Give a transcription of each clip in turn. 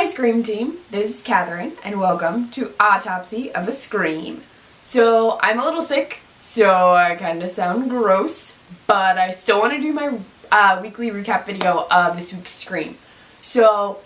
Hi Scream Team, this is Catherine and welcome to Autopsy of a Scream. So I'm a little sick, so I kind of sound gross, but I still want to do my weekly recap video of this week's Scream. So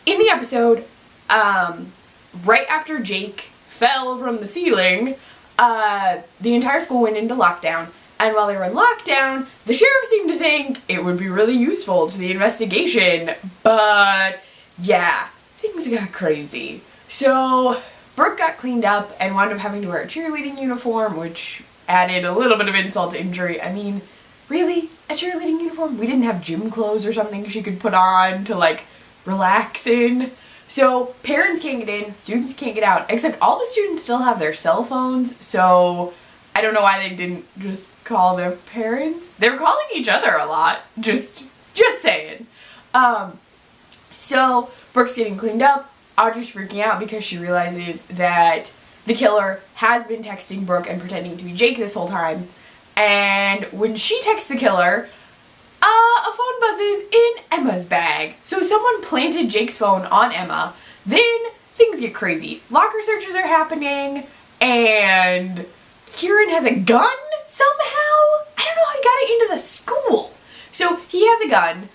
in the episode, right after Jake fell from the ceiling, the entire school went into lockdown. And while they were in lockdown, the sheriff seemed to think it would be really useful to the investigation, but yeah, things got crazy. So Brooke got cleaned up and wound up having to wear a cheerleading uniform, which added a little bit of insult to injury. I mean, really? A cheerleading uniform? We didn't have gym clothes or something she could put on to, like, relax in. So parents can't get in, students can't get out, except all the students still have their cell phones, so I don't know why they didn't just call their parents. They were calling each other a lot, just saying. So Brooke's getting cleaned up. Audrey's freaking out because she realizes that the killer has been texting Brooke and pretending to be Jake this whole time. And when she texts the killer, a phone buzzes in Emma's bag. So someone planted Jake's phone on Emma. Then things get crazy. Locker searches are happening, and Kieran has a gun somehow. I don't know how he got it into the school. So he has a gun,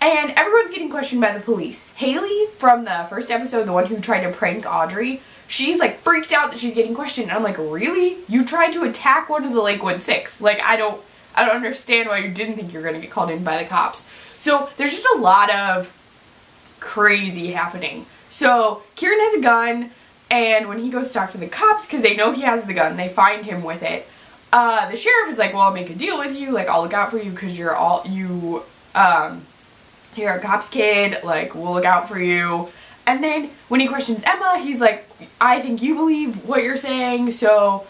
and everyone's getting questioned by the police. Haley from the first episode, the one who tried to prank Audrey, she's like freaked out that she's getting questioned. And I'm like, really? You tried to attack one of the Lakewood Six? Like, I don't understand why you didn't think you were gonna get called in by the cops. So there's just a lot of crazy happening. So Kieran has a gun, and when he goes to talk to the cops, because they know he has the gun, they find him with it. The sheriff is like, well, I'll make a deal with you, like, I'll look out for you because you're a cop's kid, like, we'll look out for you. And then when he questions Emma, he's like, I think you believe what you're saying, so,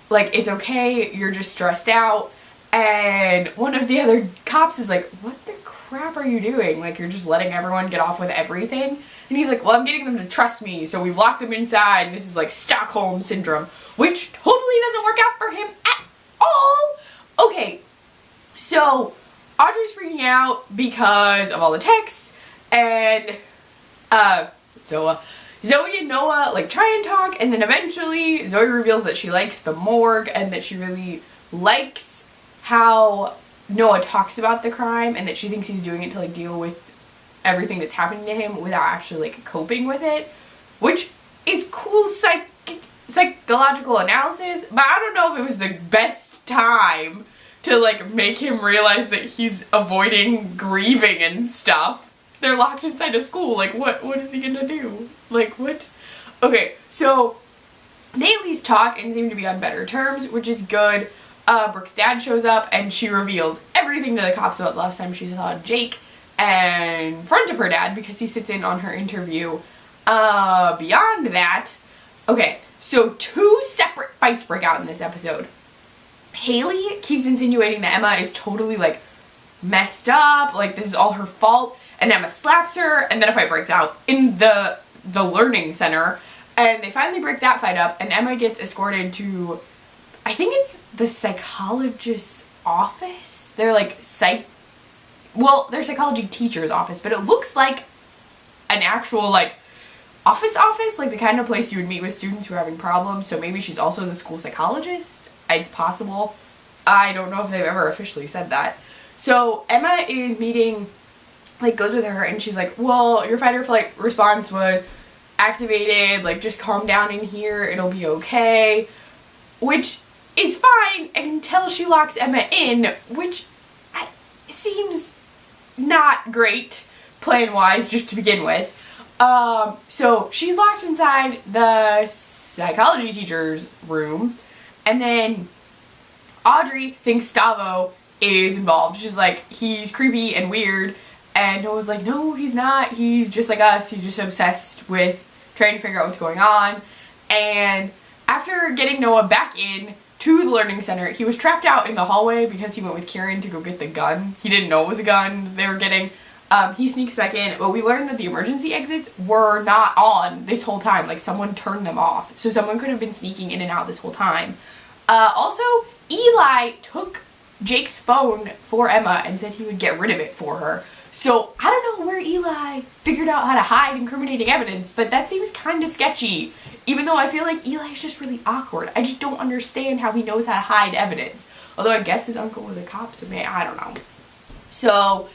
like, it's okay, you're just stressed out. And one of the other cops is like, what the crap are you doing? Like, you're just letting everyone get off with everything? And he's like, well, I'm getting them to trust me, so we've locked them inside, and this is like Stockholm Syndrome, which totally doesn't work out for him at all. Okay, so Audrey's freaking out because of all the texts, and so Zoe and Noah like try and talk, and then eventually Zoe reveals that she likes the morgue and that she really likes how Noah talks about the crime, and that she thinks he's doing it to like deal with everything that's happening to him without actually like coping with it, which is cool psychological analysis, but I don't know if it was the best time to like make him realize that he's avoiding grieving and stuff. They're locked inside a school, like what is he gonna do? Like what? Okay, so they at least talk and seem to be on better terms, which is good. Brooke's dad shows up and she reveals everything to the cops about the last time she saw Jake in front of her dad, because he sits in on her interview. Beyond that, okay, so two separate fights break out in this episode. Haley keeps insinuating that Emma is totally like messed up, like this is all her fault, and Emma slaps her, and then a fight breaks out in the learning center, and they finally break that fight up, and Emma gets escorted to, I think it's the psychologist's office. They're like their psychology teacher's office, but it looks like an actual like office, like the kind of place you would meet with students who are having problems, so maybe she's also the school psychologist. It's possible. I don't know if they've ever officially said that. So Emma is meeting, like goes with her, and she's like, well, your fight or flight response was activated, like just calm down in here, it'll be okay, which is fine until she locks Emma in, which seems not great plan-wise, just to begin with. So she's locked inside the psychology teacher's room, and then Audrey thinks Stavo is involved. She's like, he's creepy and weird, and Noah's like, no, he's not, he's just like us, he's just obsessed with trying to figure out what's going on. And after getting Noah back in to the learning center, he was trapped out in the hallway because he went with Kieran to go get the gun. He didn't know it was a gun they were getting. He sneaks back in, but we learned that the emergency exits were not on this whole time. Like, someone turned them off. So someone could have been sneaking in and out this whole time. Also, Eli took Jake's phone for Emma and said he would get rid of it for her. So I don't know where Eli figured out how to hide incriminating evidence, but that seems kind of sketchy. Even though I feel like Eli is just really awkward. I just don't understand how he knows how to hide evidence. Although I guess his uncle was a cop, so maybe, I don't know. So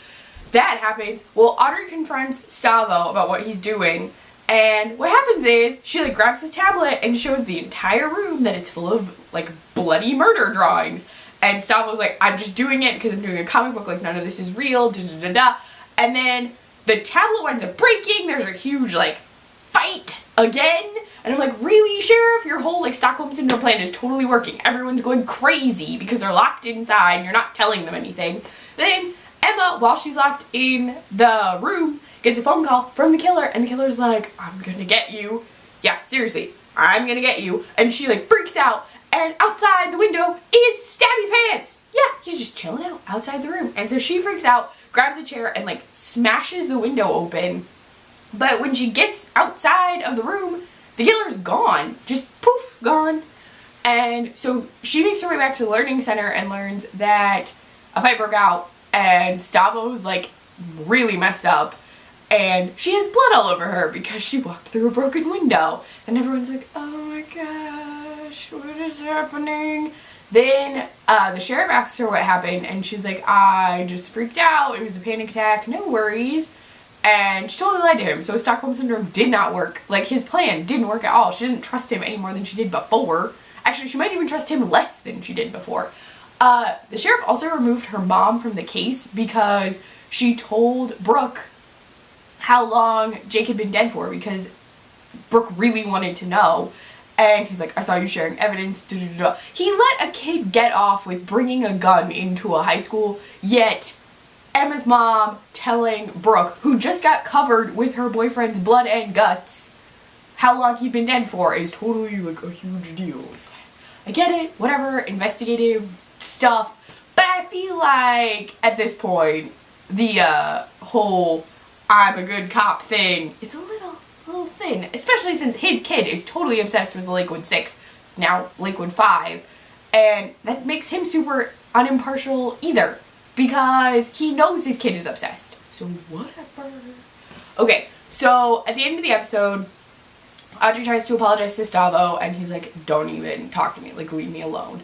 that happens. Well, Audrey confronts Stavo about what he's doing. And what happens is she like grabs his tablet and shows the entire room that it's full of like bloody murder drawings. And Stavo's like, I'm just doing it because I'm doing a comic book, like none of this is real, da da da da. And then the tablet winds up breaking, there's a huge like fight again. And I'm like, really, Sheriff? Your whole like Stockholm Syndrome plan is totally working. Everyone's going crazy because they're locked inside and you're not telling them anything. Then Emma, while she's locked in the room, gets a phone call from the killer, and the killer's like, I'm gonna get you. Yeah, seriously, I'm gonna get you. And she like freaks out. And outside the window is Stabby Pants. Yeah, he's just chilling out outside the room. And so she freaks out, grabs a chair, and like smashes the window open. But when she gets outside of the room, the killer's gone. Just poof, gone. And so she makes her way back to the learning center and learns that a fight broke out and Stavo's like really messed up. And she has blood all over her because she walked through a broken window. And everyone's like, oh my gosh, what is happening? Then the sheriff asks her what happened, and she's like, I just freaked out. It was a panic attack. No worries. And she totally lied to him. So Stockholm Syndrome did not work. Like, his plan didn't work at all. She didn't trust him any more than she did before. Actually, she might even trust him less than she did before. The sheriff also removed her mom from the case because she told Brooke how long Jake had been dead for, because Brooke really wanted to know. And he's like, I saw you sharing evidence, da da da. He let a kid get off with bringing a gun into a high school, yet Emma's mom telling Brooke, who just got covered with her boyfriend's blood and guts, how long he'd been dead for is totally like a huge deal. I get it, whatever, investigative stuff, but I feel like at this point, the whole I'm a good cop thing is a little thin, especially since his kid is totally obsessed with the Lakewood 6, now Lakewood 5, and that makes him super unimpartial either, because he knows his kid is obsessed, so whatever. Okay, so at the end of the episode, Audrey tries to apologize to Stavo, and he's like, don't even talk to me, like, leave me alone.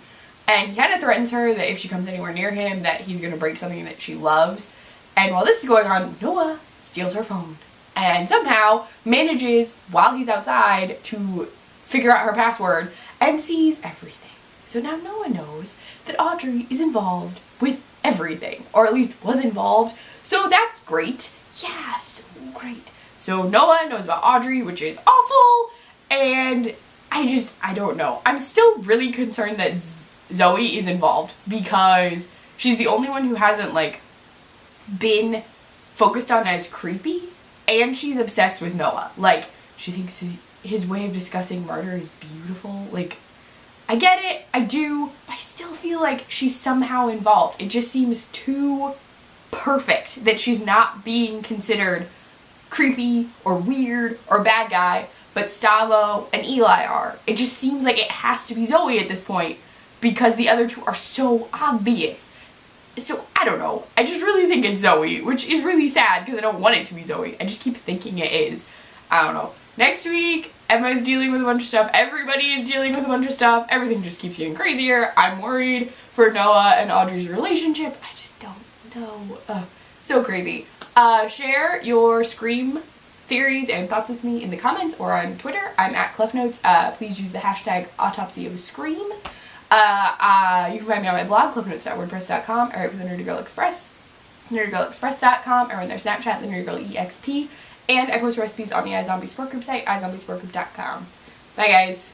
And he kind of threatens her that if she comes anywhere near him, that he's going to break something that she loves. And while this is going on, Noah steals her phone and somehow manages, while he's outside, to figure out her password and sees everything. So now Noah knows that Audrey is involved with everything, or at least was involved. So that's great. Yeah, so great. So Noah knows about Audrey, which is awful, and I don't know. I'm still really concerned that Zoe is involved, because she's the only one who hasn't, like, been focused on as creepy, and she's obsessed with Noah. Like, she thinks his way of discussing murder is beautiful. Like, I get it, I do, but I still feel like she's somehow involved. It just seems too perfect that she's not being considered creepy or weird or bad guy, but Stavo and Eli are. It just seems like it has to be Zoe at this point, because the other two are so obvious. So, I don't know. I just really think it's Zoe, which is really sad because I don't want it to be Zoe. I just keep thinking it is. I don't know. Next week, Emma is dealing with a bunch of stuff. Everybody is dealing with a bunch of stuff. Everything just keeps getting crazier. I'm worried for Noah and Audrey's relationship. I just don't know. So crazy. Share your Scream theories and thoughts with me in the comments or on Twitter. I'm at CliffNotes. Please use the hashtag Autopsy of Scream. You can find me on my blog, cliffnotes.wordpress.com, or right with the Nerdy Girl Express, nerdygirlexpress.com, or on their Snapchat, the Nerdy Girl EXP, and I post recipes on the iZombie Sport Group site, iZombieSportGroup.com. Bye guys!